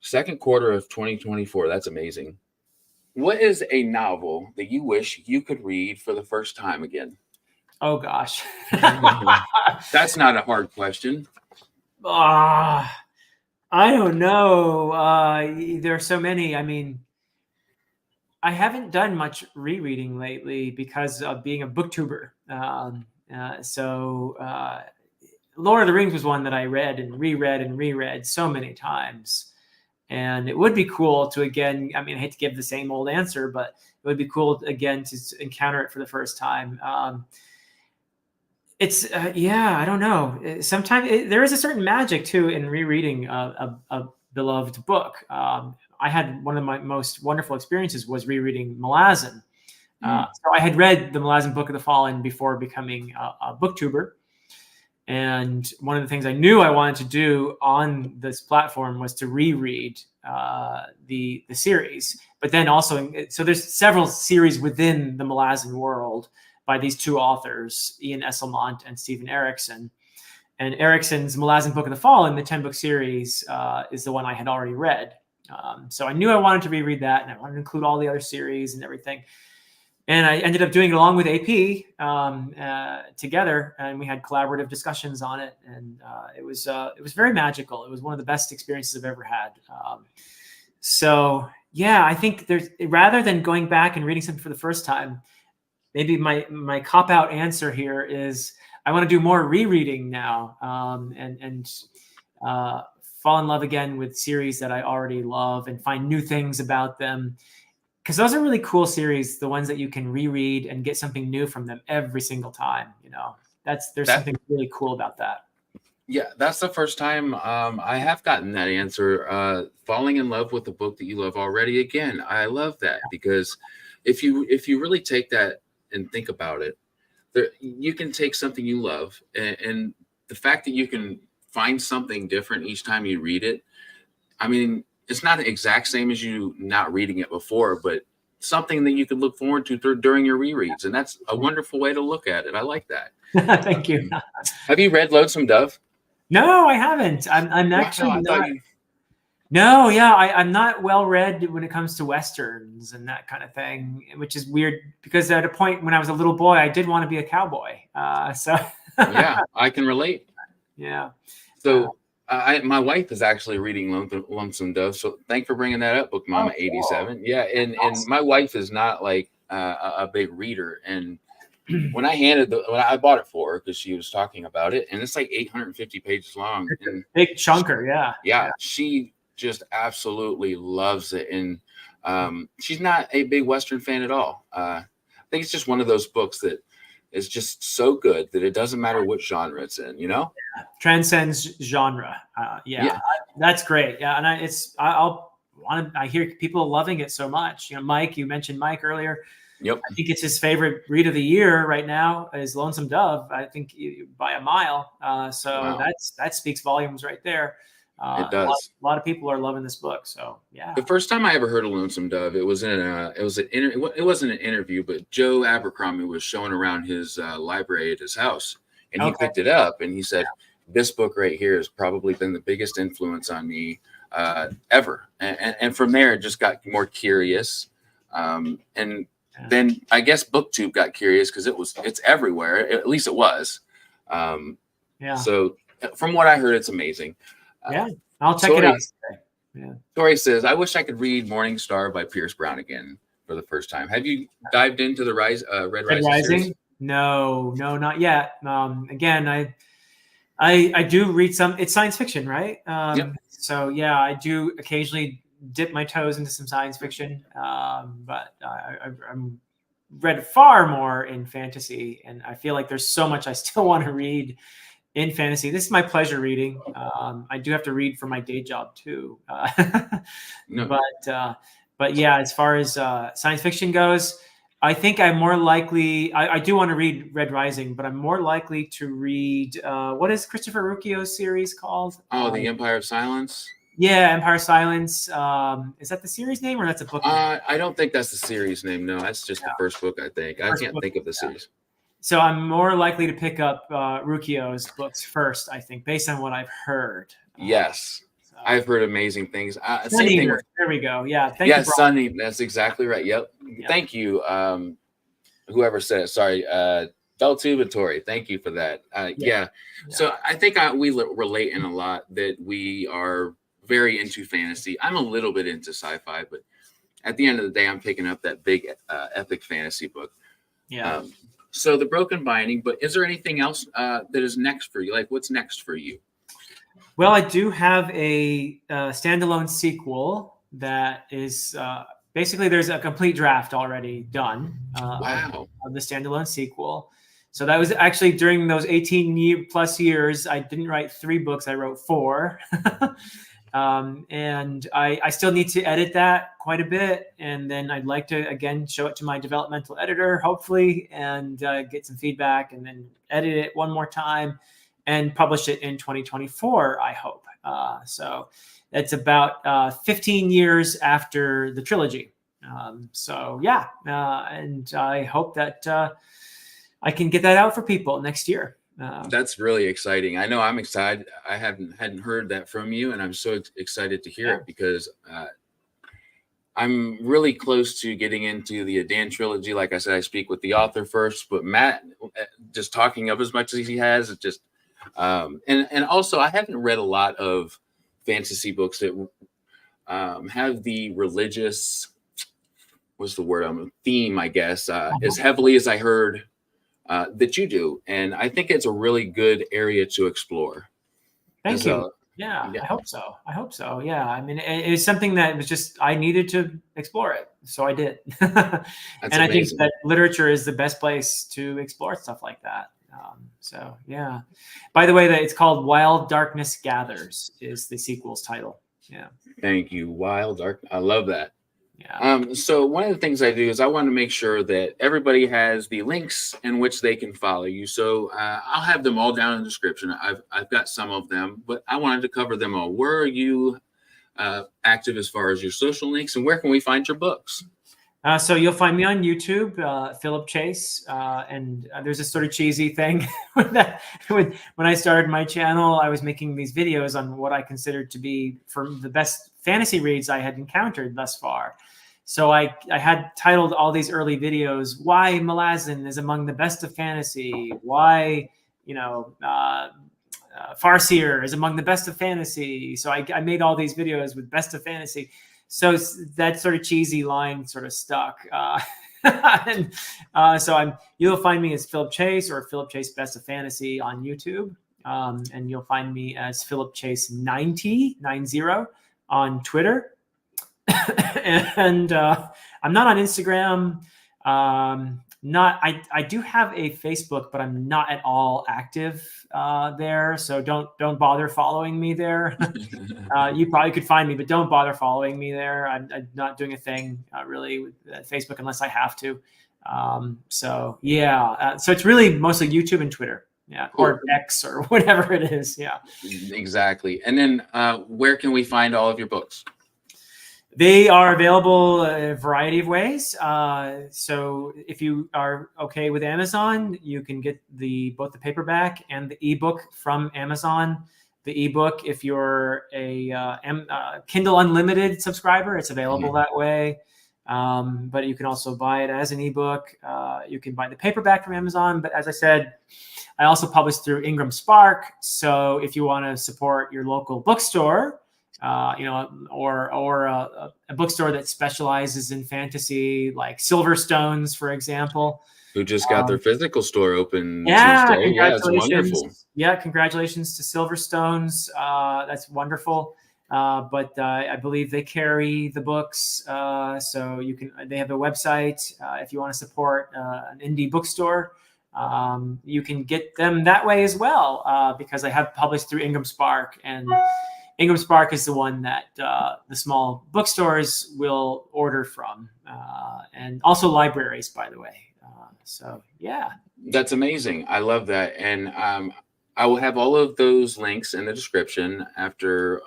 Speaker 1: second quarter of 2024. That's amazing. What is a novel that you wish you could read for the first time again?
Speaker 2: Oh gosh.
Speaker 1: That's not a hard question.
Speaker 2: I don't know. There are so many. I mean, I haven't done much rereading lately because of being a booktuber. Lord of the Rings was one that I read and reread so many times. And it would be cool to again, I mean, I hate to give the same old answer, but it would be cool again to encounter it for the first time. I don't know. Sometimes there is a certain magic too in rereading a beloved book. I had one of my most wonderful experiences was rereading Malazan. So I had read the Malazan Book of the Fallen before becoming a booktuber. And one of the things I knew I wanted to do on this platform was to reread the series. But then also, so there's several series within the Malazan world by these two authors, Ian Esselmont and Stephen Erickson. And Erickson's Malazan Book of the Fallen, the 10-book series, is the one I had already read. So I knew I wanted to reread that, and I wanted to include all the other series and everything. And I ended up doing it along with AP together, and we had collaborative discussions on it. And it was very magical. It was one of the best experiences I've ever had. So yeah, I think there's, rather than going back and reading something for the first time, maybe my cop-out answer here is I want to do more rereading now, and fall in love again with series that I already love and find new things about them. Because those are really cool series, the ones that you can reread and get something new from them every single time. You know, there's something really cool about that.
Speaker 1: Yeah, that's the first time I have gotten that answer. Falling in love with a book that you love already. Again, I love that because if you really take that and think about it, you can take something you love, and the fact that you can find something different each time you read it. I mean, it's not the exact same as you not reading it before, but something that you could look forward to during your rereads. And that's a wonderful way to look at it. I like that.
Speaker 2: Thank you.
Speaker 1: Have you read Lonesome Dove?
Speaker 2: No, I haven't. I'm actually not. No, yeah, I'm not well read when it comes to Westerns and that kind of thing, which is weird because at a point when I was a little boy, I did want to be a cowboy.
Speaker 1: Yeah, I can relate.
Speaker 2: Yeah.
Speaker 1: So my wife is actually reading Lonesome Dove. So thanks for bringing that up, Book Mama 87. Yeah, and my wife is not like a big reader. And when I bought it for her because she was talking about it, and it's like 850 pages long. And
Speaker 2: big chunker, yeah.
Speaker 1: Yeah, she just absolutely loves it. And she's not a big Western fan at all. I think it's just one of those books that is just so good that it doesn't matter what genre it's in, you know?
Speaker 2: Transcends genre. Yeah, that's great. Yeah, and I hear people loving it so much. You know, Mike, you mentioned Mike earlier.
Speaker 1: Yep.
Speaker 2: I think it's his favorite read of the year right now is Lonesome Dove. I think by a mile. So wow. That speaks volumes right there.
Speaker 1: It does.
Speaker 2: A lot of people are loving this book. So yeah.
Speaker 1: The first time I ever heard of Lonesome Dove, it wasn't an interview, but Joe Abercrombie was showing around his library at his house, and he picked it up and he said, "This book right here has probably been the biggest influence on me ever." And from there, it just got more curious. And then I guess BookTube got curious because it's everywhere. At least it was. So from what I heard, it's amazing.
Speaker 2: Yeah, I'll check it out. Yeah.
Speaker 1: Tori says, "I wish I could read Morning Star by Pierce Brown again for the first time." Have you dived into the Red Rising series?
Speaker 2: No, not yet. Again, I do read some. It's science fiction, right?
Speaker 1: Yep.
Speaker 2: So yeah, I do occasionally dip my toes into some science fiction, but I'm read far more in fantasy, and I feel like there's so much I still want to read in fantasy. This is my pleasure reading. I do have to read for my day job too. But yeah, as far as science fiction goes, I think I'm more likely, I do want to read Red Rising, but I'm more likely to read, what is Christopher Ruccio's series called?
Speaker 1: Oh, The Empire of Silence?
Speaker 2: Yeah, Empire Silence. Is that the series name or that's a book name?
Speaker 1: I don't think that's the series name. No, that's just the first book. I think I
Speaker 2: First
Speaker 1: can't
Speaker 2: book.
Speaker 1: think of the series.
Speaker 2: So I'm more likely to pick up Rukio's books first, I think, based on what I've heard.
Speaker 1: Yes,
Speaker 2: So.
Speaker 1: I've heard amazing things.
Speaker 2: Sun
Speaker 1: Same thing
Speaker 2: Eater.
Speaker 1: with,
Speaker 2: There we go. Yeah, thank
Speaker 1: yeah,
Speaker 2: you, Brian.
Speaker 1: Sunny. That's exactly right. Yep.
Speaker 2: Yeah.
Speaker 1: Thank you. Whoever said it. Sorry. Booktube and Tori. Thank you for that. Yeah. So I think we relate in a lot that we are very into fantasy. I'm a little bit into sci-fi, but at the end of the day, I'm picking up that big epic fantasy book.
Speaker 2: Yeah.
Speaker 1: So the Broken Binding, but is there anything else that is next for you? Like, what's next for you?
Speaker 2: Well, I do have a standalone sequel that is basically there's a complete draft already done
Speaker 1: Wow.
Speaker 2: of the standalone sequel. So that was actually during those 18 plus years. I didn't write 3 books. I wrote 4. And I still need to edit that quite a bit. And then I'd like to, again, show it to my developmental editor, hopefully, and get some feedback and then edit it one more time and publish it in 2024, I hope. So it's about 15 years after the trilogy. So yeah, and I hope that I can get that out for people next year.
Speaker 1: That's really exciting. I know I'm excited. I hadn't heard that from you, and I'm so excited to hear it because I'm really close to getting into the Edan Trilogy. Like I said, I speak with the author first, but Matt, just talking up as much as he has, it just and also I haven't read a lot of fantasy books that have the religious, what's the word? Theme, I guess, as heavily as I heard that you do. And I think it's a really good area to explore.
Speaker 2: Thank you. Yeah, I hope so. I hope so. Yeah. I mean, it's something that was just, I needed to explore it. So I did. And I think that literature is the best place to explore stuff like that. So yeah. By the way, it's called Wild Darkness Gathers is the sequel's title. Yeah.
Speaker 1: Thank you. Wild Dark. I love that.
Speaker 2: Yeah.
Speaker 1: So one of the things I do is I want to make sure that everybody has the links in which they can follow you. So I'll have them all down in the description. I've got some of them, but I wanted to cover them all. Where are you active as far as your social links, and where can we find your books?
Speaker 2: So you'll find me on YouTube, Philip Chase, and there's a sort of cheesy thing with that. When I started my channel, I was making these videos on what I considered to be from the best fantasy reads I had encountered thus far. So I had titled all these early videos, "Why Malazan is among the best of fantasy," "Why Farseer is among the best of fantasy." So I made all these videos with best of fantasy. So that sort of cheesy line sort of stuck. And so you'll find me as Philip Chase or Philip Chase Best of Fantasy on YouTube. And you'll find me as Philip Chase 90 on Twitter. And I'm not on Instagram. I do have a Facebook, but I'm not at all active there. So don't bother following me there. You probably could find me, but don't bother following me there. I'm not doing a thing really with Facebook unless I have to. So yeah, so it's really mostly YouTube and Twitter. Yeah, cool. Or X or whatever it is. Yeah,
Speaker 1: exactly. And then where can we find all of your books?
Speaker 2: They are available in a variety of ways. So if you are okay with Amazon, you can get both the paperback and the ebook from Amazon. The ebook, if you're a Kindle Unlimited subscriber, it's available that way. But you can also buy it as an ebook. You can buy the paperback from Amazon. But as I said, I also publish through Ingram Spark. So if you want to support your local bookstore, or a bookstore that specializes in fantasy, like Silverstones, for example,
Speaker 1: who just got their physical store open
Speaker 2: yeah,
Speaker 1: Tuesday. Yeah, it's wonderful.
Speaker 2: Yeah, congratulations to Silverstones. That's wonderful. But I believe they carry the books, so they have a website. If you want to support an indie bookstore, you can get them that way as well, because I have published through Ingram Spark, and Ingram Spark is the one that the small bookstores will order from, and also libraries, by the way. So yeah,
Speaker 1: that's amazing. I love that, and I will have all of those links in the description after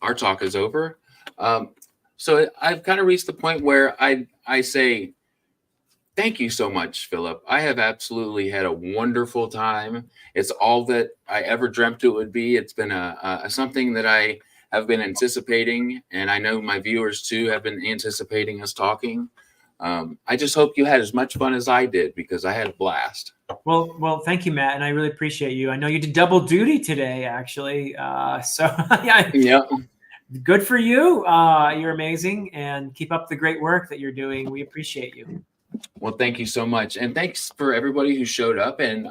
Speaker 1: our talk is over. So I've kind of reached the point where I say, thank you so much, Philip. I have absolutely had a wonderful time. It's all that I ever dreamt it would be. It's been a something that I have been anticipating, and I know my viewers too have been anticipating us talking. I just hope you had as much fun as I did, because I had a blast.
Speaker 2: Well, thank you, Matt, and I really appreciate you. I know you did double duty today, actually. So
Speaker 1: Yeah.
Speaker 2: Good for you. You're amazing, and keep up the great work that you're doing. We appreciate you.
Speaker 1: Well, thank you so much. And thanks for everybody who showed up and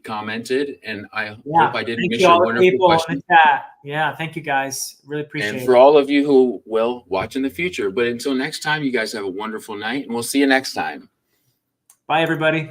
Speaker 1: commented. And I hope I didn't
Speaker 2: Thank
Speaker 1: miss
Speaker 2: you,
Speaker 1: your
Speaker 2: all the
Speaker 1: wonderful
Speaker 2: people in
Speaker 1: question.
Speaker 2: the chat. Yeah, thank you guys. Really appreciate
Speaker 1: And
Speaker 2: it.
Speaker 1: for all of you who will watch in the future. But until next time, you guys have a wonderful night, and we'll see you next time.
Speaker 2: Bye, everybody.